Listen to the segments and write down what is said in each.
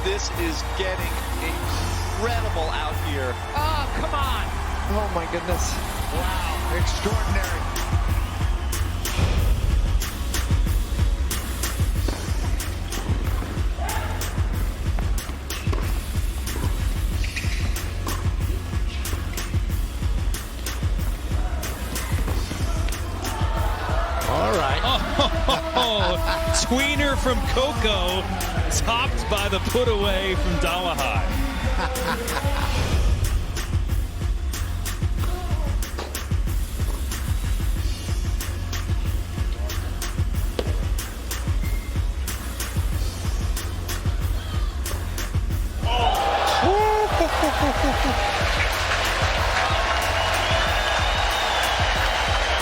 This is getting incredible out here. Oh, come on. Oh, my goodness. Wow. Extraordinary. All right. Oh, tweener from Coco, topped by the put away from Dawahai.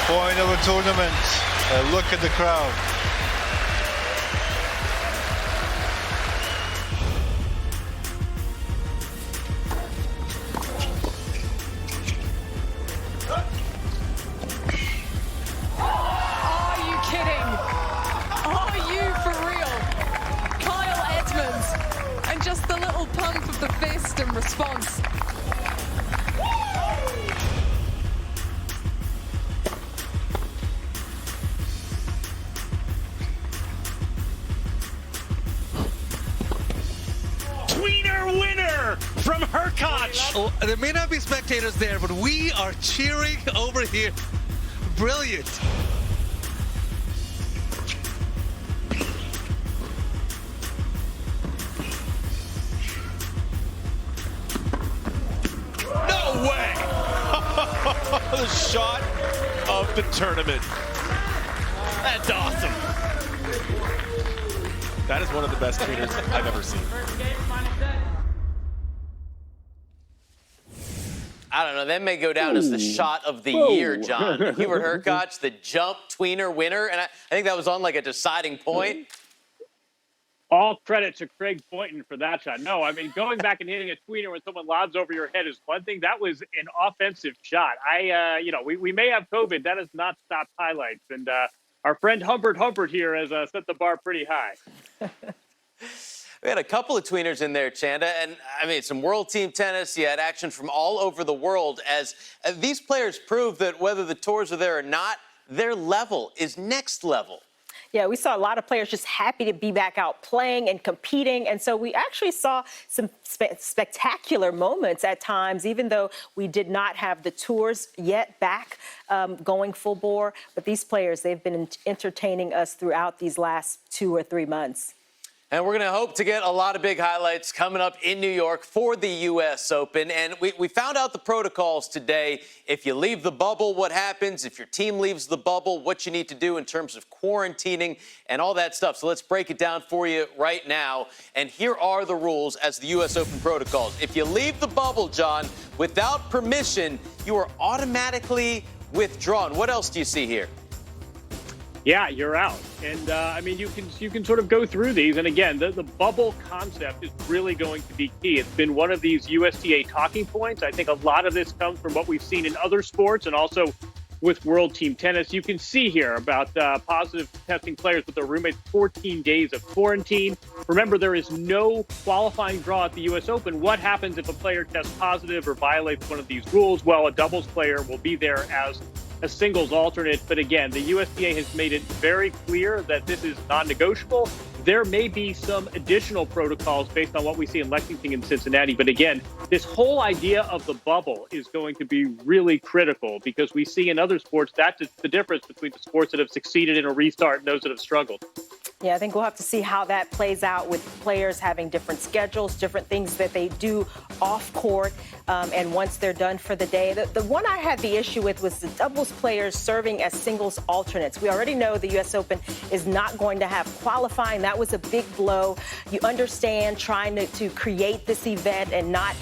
Point of a tournament. Look at the crowd. Are you kidding? Are you for real? Kyle Edmonds. And just the little pump of the fist in response. Tweener winner from Hurkacz. Oh, there may not be spectators there, but we are cheering over here. Brilliant. No way! The shot of the tournament. That's awesome. That is one of the best tweeters I've ever seen. I don't know. That may go down as the shot of the year, John. Hubert Hurkacz, the jump tweener winner. And I think that was on like a deciding point. All credit to Craig Boynton for that shot. No, I mean, going back and hitting a tweener when someone lobs over your head is one thing. That was an offensive shot. We may have COVID. That has not stopped highlights. And our friend Humbert here has set the bar pretty high. We had a couple of tweeners in there, Chanda, and I mean, some world team tennis. You had action from all over the world as these players prove that whether the tours are there or not, their level is next level. Yeah, we saw a lot of players just happy to be back out playing and competing. And so we actually saw some spectacular moments at times, even though we did not have the tours yet back going full bore. But these players, they've been entertaining us throughout these last 2 or 3 months. And we're going to hope to get a lot of big highlights coming up in New York for the U.S. Open. And we found out the protocols today. If you leave the bubble, what happens? If your team leaves the bubble, what you need to do in terms of quarantining and all that stuff. So let's break it down for you right now. And here are the rules as the U.S. Open protocols. If you leave the bubble, John, without permission, you are automatically withdrawn. What else do you see here? Yeah, you're out. And I mean, you can sort of go through these. And again, the bubble concept is really going to be key. It's been one of these USTA talking points. I think a lot of this comes from what we've seen in other sports and also with World Team Tennis. You can see here about positive testing players with their roommates, 14 days of quarantine. Remember, there is no qualifying draw at the U.S. Open. What happens if a player tests positive or violates one of these rules? Well, a doubles player will be there as a singles alternate. But again, the USTA has made it very clear that this is non-negotiable. There may be some additional protocols based on what we see in Lexington and Cincinnati. But again, this whole idea of the bubble is going to be really critical because we see in other sports that's the difference between the sports that have succeeded in a restart and those that have struggled. Yeah, I think we'll have to see how that plays out with players having different schedules, different things that they do off court, and once they're done for the day. The one I had the issue with was the doubles players serving as singles alternates. We already know the U.S. Open is not going to have qualifying. That was a big blow. You understand trying to create this event and not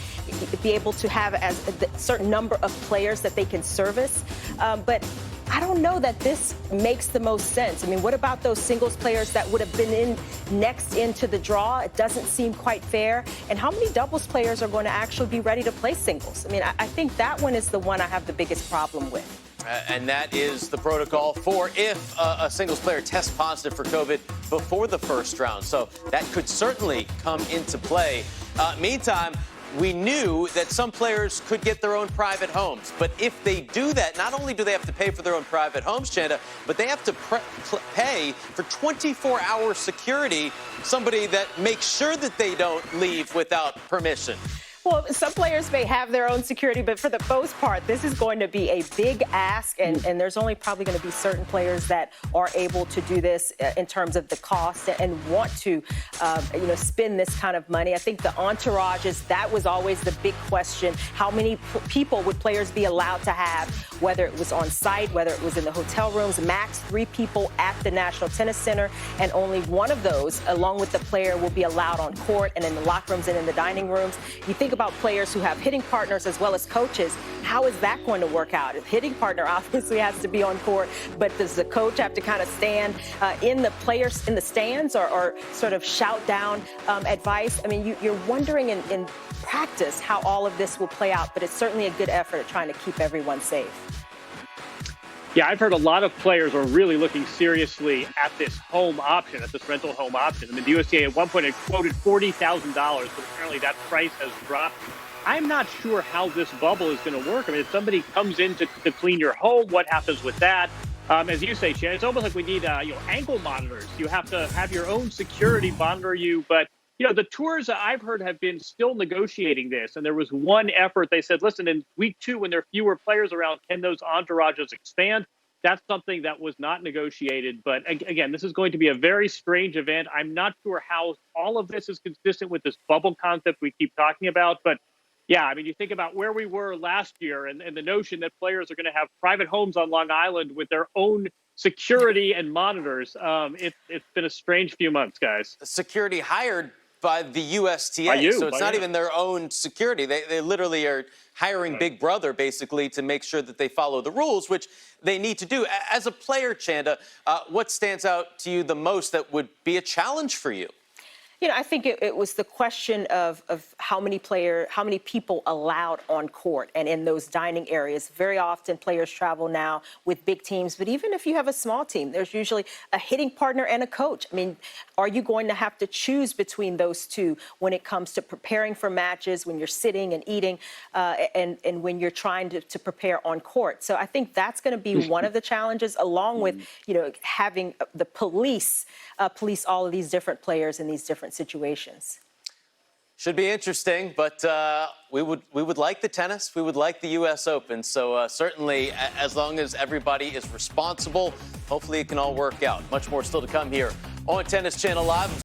be able to have a certain number of players that they can service. But I don't know that this makes the most sense. I mean, what about those singles players that would have been next into the draw? It doesn't seem quite fair. And how many doubles players are going to actually be ready to play singles? I mean, I think that one is the one I have the biggest problem with. And that is the protocol for if a singles player tests positive for COVID before the first round. So that could certainly come into play. Meantime, we knew that some players could get their own private homes. But if they do that, not only do they have to pay for their own private homes, Chanda, but they have to pay for 24-hour security, somebody that makes sure that they don't leave without permission. Well, some players may have their own security, but for the most part, this is going to be a big ask, and there's only probably going to be certain players that are able to do this in terms of the cost and want to, spend this kind of money. I think the entourages, that was always the big question. How many people would players be allowed to have, whether it was on site, whether it was in the hotel rooms, max 3 people at the National Tennis Center, and only one of those, along with the player, will be allowed on court and in the locker rooms and in the dining rooms. You think about players who have hitting partners as well as coaches. How is that going to work out? A hitting partner obviously has to be on court, but does the coach have to kind of stand in the players in the stands or sort of shout down advice? I mean, you're wondering in practice how all of this will play out, but it's certainly a good effort at trying to keep everyone safe. Yeah, I've heard a lot of players are really looking seriously at this home option, at this rental home option. I mean, the USTA at one point had quoted $40,000, but apparently that price has dropped. I'm not sure how this bubble is going to work. I mean, if somebody comes in to clean your home, what happens with that? As you say, Shannon, it's almost like we need ankle monitors. You have to have your own security monitor you, but the tours I've heard have been still negotiating this. And there was one effort. They said, listen, in week 2, when there are fewer players around, can those entourages expand? That's something that was not negotiated. But again, this is going to be a very strange event. I'm not sure how all of this is consistent with this bubble concept we keep talking about. But yeah, I mean, you think about where we were last year and the notion that players are going to have private homes on Long Island with their own security and monitors. It's been a strange few months, guys. Security hired by the USTA, so it's not even their own security. They literally are hiring Big Brother, basically, to make sure that they follow the rules, which they need to do. As a player, Chanda, what stands out to you the most that would be a challenge for you? I think it was the question of how many people allowed on court and in those dining areas. Very often players travel now with big teams, but even if you have a small team, there's usually a hitting partner and a coach. I mean, are you going to have to choose between those two when it comes to preparing for matches, when you're sitting and eating, and when you're trying to prepare on court? So I think that's going to be one of the challenges, along with, having the police all of these different players in these different situations. Should be interesting, but we would like the tennis. We would like the U.S. Open. So certainly, as long as everybody is responsible, hopefully it can all work out. Much more still to come here on Tennis Channel Live.